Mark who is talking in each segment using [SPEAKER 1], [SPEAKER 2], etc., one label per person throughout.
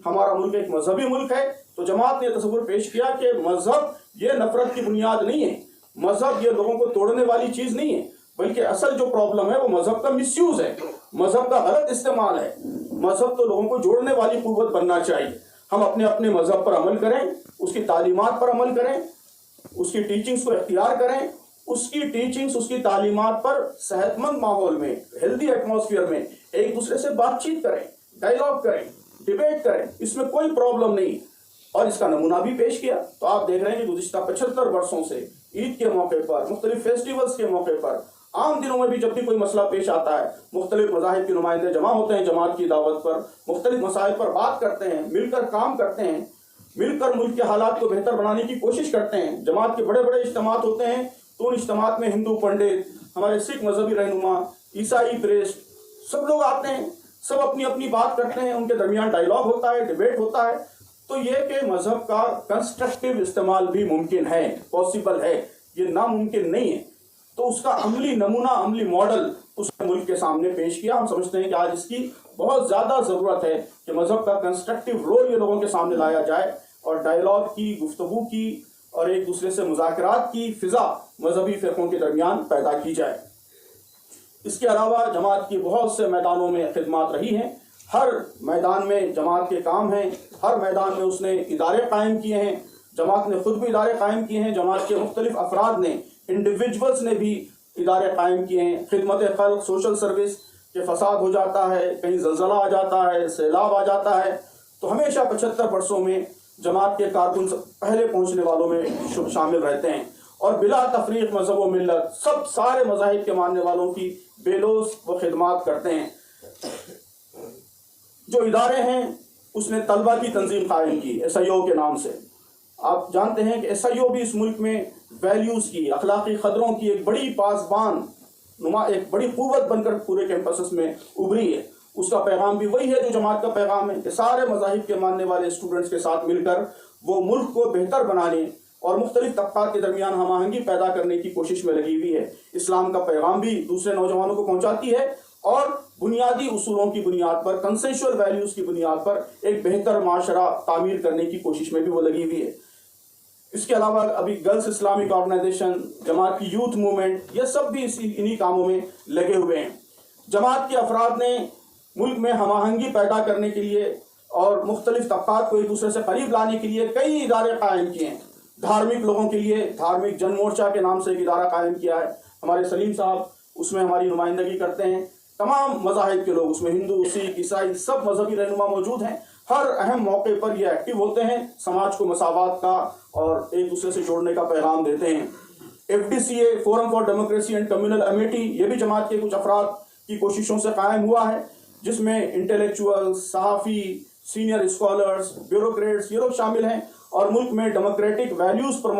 [SPEAKER 1] ہمارا ملک ایک مذہبی ملک ہے، تو جماعت نے تصور پیش کیا کہ مذہب یہ نفرت کی بنیاد نہیں ہے، مذہب یہ لوگوں کو توڑنے والی چیز نہیں ہے، بلکہ اصل جو پرابلم ہے وہ مذہب کا مس یوز ہے، مذہب کا غلط استعمال ہے۔ مذہب تو لوگوں کو جوڑنے والی قوت بننا چاہیے۔ ہم اپنے اپنے مذہب پر عمل کریں، اس کی تعلیمات پر عمل کریں، اس کی ٹیچنگز کو اختیار کریں، اس کی ٹیچنگز، اس کی تعلیمات پر صحت مند ماحول میں، ہیلدی ایٹماسفیئر میں ایک دوسرے سے بات چیت کریں، ڈائیلاگ کریں، ڈیبیٹ کریں، اس میں کوئی پرابلم نہیں۔ اور اس کا نمونہ بھی پیش کیا تو آپ دیکھ رہے ہیں کہ گزشتہ 75 برسوں سے عید کے موقع پر، مختلف فیسٹیولز کے موقع پر، عام دنوں میں بھی جب بھی کوئی مسئلہ پیش آتا ہے، مختلف مذاہب کے نمائندے جمع ہوتے ہیں جماعت کی دعوت پر، مختلف مسائل پر بات کرتے ہیں، مل کر کام کرتے ہیں، مل کر ملک کے حالات کو بہتر بنانے کی کوشش کرتے ہیں۔ جماعت کے بڑے بڑے اجتماعات ہوتے ہیں تو ان اجتماعات میں ہندو پنڈت، ہمارے سکھ مذہبی رہنما، عیسائی پریسٹ، سب لوگ آتے ہیں، سب اپنی اپنی بات کرتے ہیں، ان کے درمیان ڈائیلاگ ہوتا ہے، ڈیبیٹ ہوتا ہے۔ تو یہ کہ مذہب کا کنسٹرکٹیو استعمال بھی ممکن ہے، پاسبل ہے، یہ ناممکن نہیں ہے۔ تو اس کا عملی نمونہ، عملی ماڈل اس نے ملک کے سامنے پیش کیا۔ ہم سمجھتے ہیں کہ آج اس کی بہت زیادہ ضرورت ہے کہ مذہب کا کنسٹرکٹیو رول یہ لوگوں کے سامنے لایا جائے، اور ڈائیلاگ کی، گفتگو کی، اور ایک دوسرے سے مذاکرات کی فضا مذہبی فرقوں کے درمیان پیدا کی جائے۔ اس کے علاوہ جماعت کی بہت سے میدانوں میں خدمات رہی ہیں، ہر میدان میں جماعت کے کام ہیں، ہر میدان میں اس نے ادارے قائم کیے ہیں، جماعت نے خود بھی ادارے قائم کیے ہیں، جماعت کے مختلف افراد نے، انڈیویجولز نے بھی ادارے قائم کیے ہیں، خدمت خلق، سوشل سروس، کہ فساد ہو جاتا ہے، کہیں زلزلہ آ جاتا ہے، سیلاب آ جاتا ہے، تو ہمیشہ 75 برسوں میں جماعت کے کارکن پہلے پہنچنے والوں میں شامل رہتے ہیں، اور بلا تفریق مذہب و ملت سارے مذاہب کے ماننے والوں کی بے لوث وہ خدمات کرتے ہیں۔ جو ادارے ہیں اس نے طلبہ کی تنظیم قائم کی SIO کے نام سے۔ آپ جانتے ہیں کہ SIO بھی اس ملک میں ویلیوز کی، اخلاقی قدروں کی ایک بڑی پاسبان ایک بڑی قوت بن کر پورے کیمپسز میں ابھری ہے۔ اس کا پیغام بھی وہی ہے جو جماعت کا پیغام ہے، کہ سارے مذاہب کے ماننے والے اسٹوڈنٹس کے ساتھ مل کر وہ ملک کو بہتر بنانے اور مختلف طبقات کے درمیان ہم آہنگی پیدا کرنے کی کوشش میں لگی ہوئی ہے۔ اسلام کا پیغام بھی دوسرے نوجوانوں کو پہنچاتی ہے، اور بنیادی اصولوں کی بنیاد پر، کنسنشول ویلیوز کی بنیاد پر ایک بہتر معاشرہ تعمیر کرنے کی کوشش میں بھی وہ لگی ہوئی ہے۔ اس کے علاوہ ابھی گرلز اسلامک آرگنائزیشن، جماعت کی یوتھ موومنٹ، یہ سب بھی انہی کاموں میں لگے ہوئے ہیں۔ جماعت کے افراد نے ملک میں ہم آہنگی پیدا کرنے کے لیے اور مختلف طبقات کو ایک دوسرے سے قریب لانے کے لیے کئی ادارے قائم کیے ہیں۔ دھارمک لوگوں کے لیے دھارمک جن مورچہ کے نام سے ایک ادارہ قائم کیا ہے، ہمارے سلیم صاحب اس میں ہماری نمائندگی کرتے ہیں۔ تمام مذاہب کے لوگ اس میں، ہندو، سکھ، عیسائی، سب مذہبی رہنما موجود ہیں۔ ہر اہم موقع پر یہ ایکٹیو ہوتے ہیں، سماج کو مساوات کا اور ایک دوسرے سے جوڑنے کا پیغام دیتے ہیں۔ FDCA forum for democracy and communal imitate, یہ بھی جماعت کے کچھ افراد کی کوششوں سے قائم ہوا ہے، جس میں انٹلیکچوئل، صحافی، سینئر اسکالرز، بیوروکریٹس، یہ لوگ شامل ہیں، اور ملک میں ڈیموکریٹک ویلیوز پر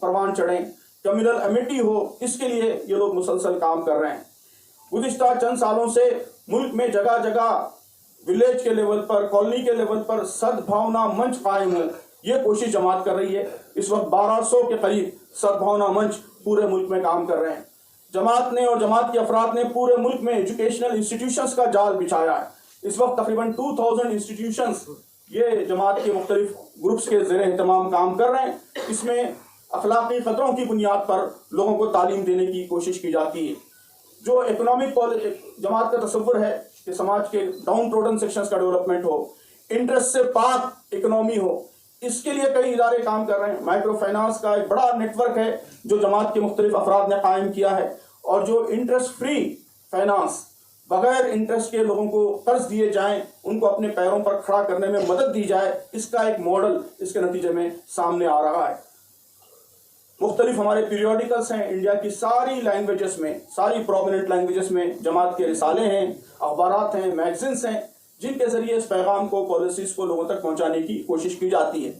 [SPEAKER 1] پروان چڑھیں، کمیونل امیٹی ہو، اس کے لیے یہ لوگ مسلسل کام کر رہے ہیں۔ گزشتہ چند سالوں سے ملک میں جگہ جگہ ولیج کے لیول پر، کالونی کے لیول پر سدبھاونا منچ قائم ہو، یہ کوشش جماعت کر رہی ہے۔ اس وقت 1200 کے قریب سدبھاونا منچ پورے ملک میں کام کر رہے ہیں۔ جماعت نے اور جماعت کے افراد نے پورے ملک میں ایجوکیشنل انسٹیٹیوشنز کا جال بچھایا ہے۔ اس وقت تقریباً 2000 انسٹیٹیوشنز یہ جماعت کے مختلف گروپس کے زیر اہتمام کام کر رہے ہیں۔ اس میں اخلاقی قدروں کی بنیاد پر لوگوں کو تعلیم دینے کی کوشش کی جاتی ہے۔ جو اکنامک جماعت کا تصور ہے کہ سماج کے ڈاؤن ٹروڈن سیکشنز کا ڈیولپمنٹ ہو، انٹرسٹ سے پاک اکنامی ہو، اس کے لیے کئی ادارے کام کر رہے ہیں۔ مائکرو فائنانس کا ایک بڑا نیٹ ورک ہے جو جماعت کے مختلف افراد نے قائم کیا ہے، اور جو انٹرسٹ فری فائنانس، بغیر انٹرسٹ کے لوگوں کو قرض دیے جائیں، ان کو اپنے پیروں پر کھڑا کرنے میں مدد دی جائے، اس کا ایک ماڈل اس کے نتیجے میں سامنے آ رہا ہے۔ مختلف ہمارے پیریوڈیکلز ہیں، انڈیا کی ساری لینگویجز میں، ساری پرومیننٹ لینگویجز میں جماعت کے رسالے ہیں، اخبارات ہیں، میگزینس ہیں، جن کے ذریعے اس پیغام کو، پالیسیز کو لوگوں تک پہنچانے کی کوشش کی جاتی ہے۔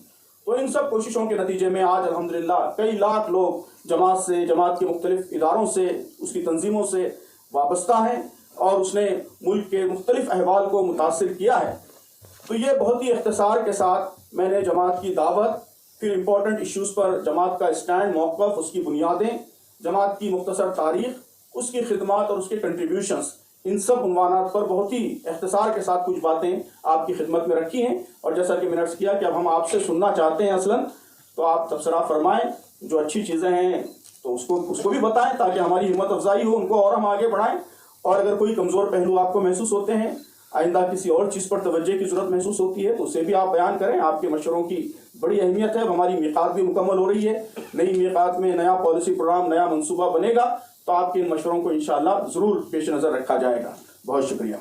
[SPEAKER 1] تو ان سب کوششوں کے نتیجے میں آج الحمدللہ کئی لاکھ لوگ جماعت سے، جماعت کے مختلف اداروں سے، اس کی تنظیموں سے وابستہ ہیں، اور اس نے ملک کے مختلف احوال کو متاثر کیا ہے۔ تو یہ بہت ہی اختصار کے ساتھ میں نے جماعت کی دعوت، پھر امپورٹنٹ ایشوز پر جماعت کا اسٹینڈ، موقف، اس کی بنیادیں، جماعت کی مختصر تاریخ، اس کی خدمات اور اس کے کنٹریبیوشنز، ان سب عنوانات پر بہت ہی اختصار کے ساتھ کچھ باتیں آپ کی خدمت میں رکھی ہیں، اور جیسا کہ میں نے عرض کیا کہ اب ہم آپ سے سننا چاہتے ہیں اصلاً، تو آپ تبصرہ فرمائیں، جو اچھی چیزیں ہیں تو اس کو بھی بتائیں تاکہ ہماری ہمت افزائی ہو، ان کو اور ہم آگے بڑھائیں، اور اگر کوئی کمزور پہلو آپ کو محسوس ہوتے ہیں، آئندہ کسی اور چیز پر توجہ کی ضرورت محسوس ہوتی ہے تو اسے بھی آپ بیان کریں۔ آپ کے مشوروں کی بڑی اہمیت ہے۔ اب ہماری میقات بھی مکمل ہو رہی ہے، نئی میقات میں نیا پالیسی پروگرام، نیا منصوبہ بنے گا، تو آپ کے ان مشوروں کو انشاءاللہ ضرور پیش نظر رکھا جائے گا۔ بہت شکریہ۔